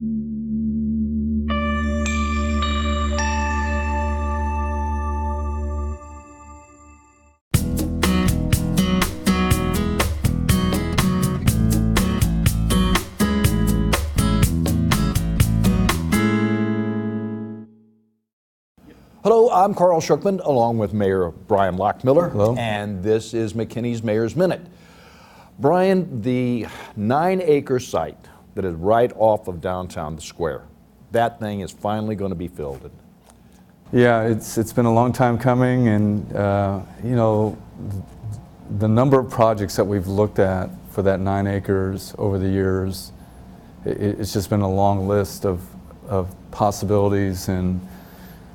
Hello, I'm Carl Schuckman, along with Mayor Brian Loughmiller. Hello. And this is McKinney's Mayor's Minute. Brian, the 9-acre site that is right off of downtown, the square, that thing is finally going to be filled. Yeah, it's been a long time coming, and you know, the number of projects that we've looked at for that 9 acres over the years, it's just been a long list of possibilities and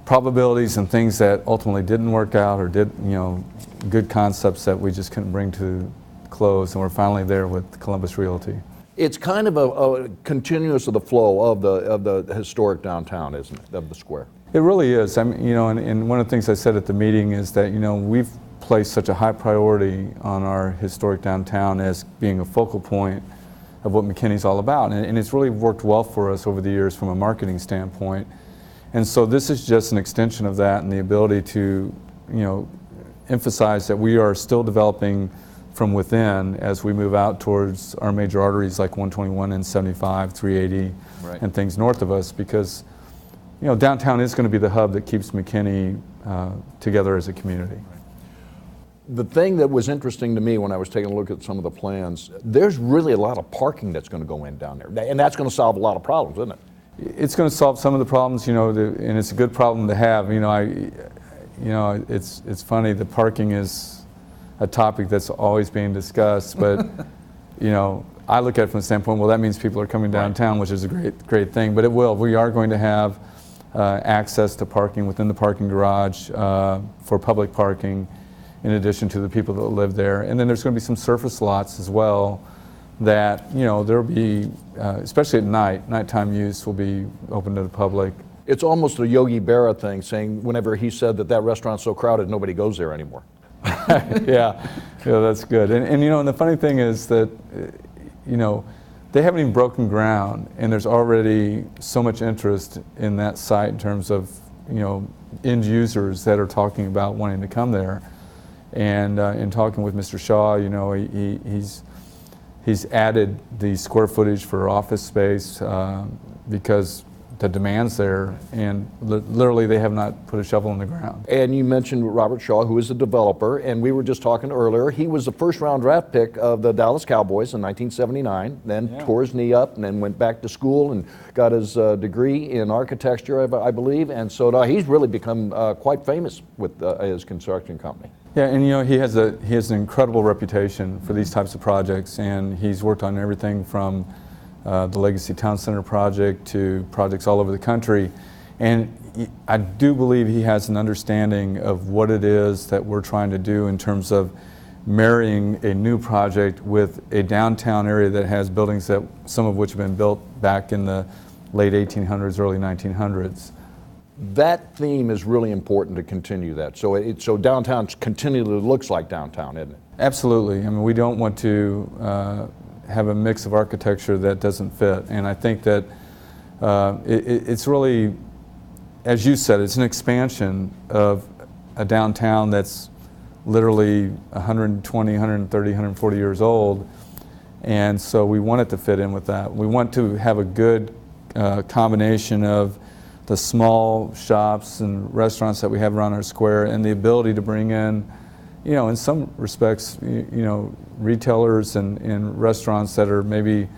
probabilities and things that ultimately didn't work out, or did, you know, good concepts that we just couldn't bring to close, and we're finally there with Columbus Realty. It's kind of a continuous of the flow of the historic downtown, isn't it, of the square? It really is. I mean, you know, and one of the things I said at the meeting is that, you know, we've placed such a high priority on our historic downtown as being a focal point of what McKinney's all about, and it's really worked well for us over the years from a marketing standpoint. And so this is just an extension of that, and the ability to, you know, emphasize that we are still developing from within as we move out towards our major arteries like 121 and 75, 380, right, and things north of us, because, you know, downtown is going to be the hub that keeps McKinney together as a community. The thing that was interesting to me when I was taking a look at some of the plans, there's really a lot of parking that's going to go in down there, and that's going to solve a lot of problems, isn't it? It's going to solve some of the problems, you know, and it's a good problem to have. You know, it's funny. The parking is a topic that's always being discussed, but you know, I look at it from the standpoint, well, that means people are coming downtown, right, which is a great thing. But it will. We are going to have access to parking within the parking garage for public parking, in addition to the people that live there. And then there's going to be some surface lots as well, that, you know, there'll be, especially at nighttime use will be open to the public. It's almost a Yogi Berra thing, saying whenever he said that restaurant's so crowded, nobody goes there anymore. Yeah, that's good. And you know, and the funny thing is that, you know, they haven't even broken ground, and there's already so much interest in that site in terms of, you know, end users that are talking about wanting to come there. And in talking with Mr. Shaw, you know, he's added the square footage for office space because the demand's there, and literally they have not put a shovel in the ground. And you mentioned Robert Shaw, who is a developer, and we were just talking earlier, he was the first-round draft pick of the Dallas Cowboys in 1979, then tore his knee up, and then went back to school and got his degree in architecture, I believe, and so he's really become quite famous with his construction company. Yeah, and you know, he has an incredible reputation for these types of projects, and he's worked on everything from the Legacy Town Center project to projects all over the country. And I do believe he has an understanding of what it is that we're trying to do in terms of marrying a new project with a downtown area that has buildings that some of which have been built back in the late 1800s, early 1900s. That theme is really important to continue that. So downtown continually looks like downtown, isn't it? Absolutely. I mean, we don't want to have a mix of architecture that doesn't fit. And I think that it's really, as you said, it's an expansion of a downtown that's literally 120, 130, 140 years old. And so we want it to fit in with that. We want to have a good combination of the small shops and restaurants that we have around our square, and the ability to bring in, you know, in some respects, you know, retailers and restaurants that are maybe,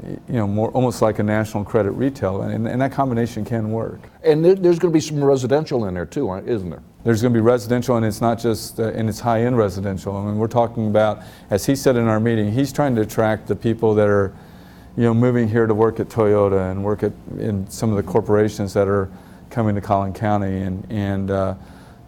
you know, more almost like a national credit retail, and that combination can work. And there's going to be some residential in there too, isn't there? There's going to be residential, and it's not just, and it's high-end residential. I mean, we're talking about, as he said in our meeting, he's trying to attract the people that are, you know, moving here to work at Toyota and work in some of the corporations that are coming to Collin County, and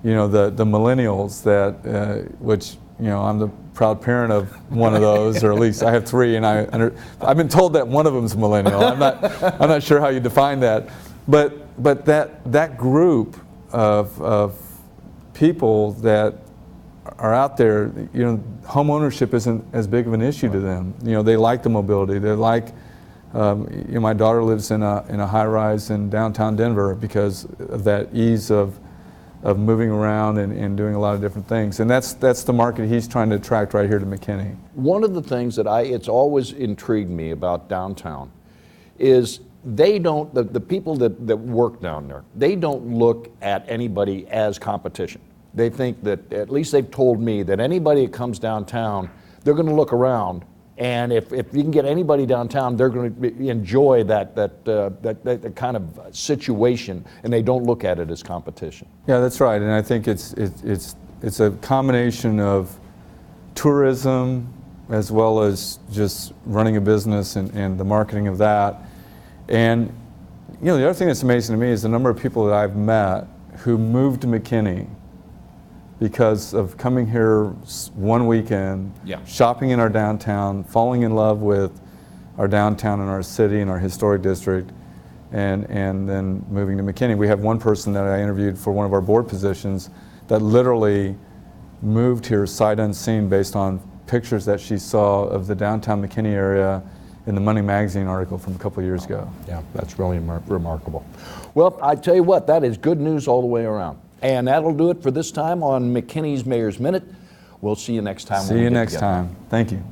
you know, the millennials that, which, you know, I'm the proud parent of one of those, or at least I have 3, and I've been told that one of them's millennial. I'm not sure how you define that, but that group of people that are out there, you know, home ownership isn't as big of an issue to them. You know, they like the mobility, they like My daughter lives in a high-rise in downtown Denver because of that ease of moving around and doing a lot of different things. And that's the market he's trying to attract right here to McKinney. One of the things that it's always intrigued me about downtown is they don't, the people that work down there, they don't look at anybody as competition. They think that, at least they've told me, that anybody that comes downtown, they're going to look around, and if you can get anybody downtown, they're going to enjoy that kind of situation, and they don't look at it as competition. Yeah, that's right, and I think it's a combination of tourism as well as just running a business and the marketing of that. And the other thing that's amazing to me is the number of people that I've met who moved to McKinney because of coming here one weekend, shopping in our downtown, falling in love with our downtown and our city and our historic district, and then moving to McKinney. We have one person that I interviewed for one of our board positions that literally moved here sight unseen based on pictures that she saw of the downtown McKinney area in the Money Magazine article from a couple of years ago. Yeah, that's really remarkable. Well, I tell you what, that is good news all the way around. And that'll do it for this time on McKinney's Mayor's Minute. We'll see you next time. See you next time. Thank you.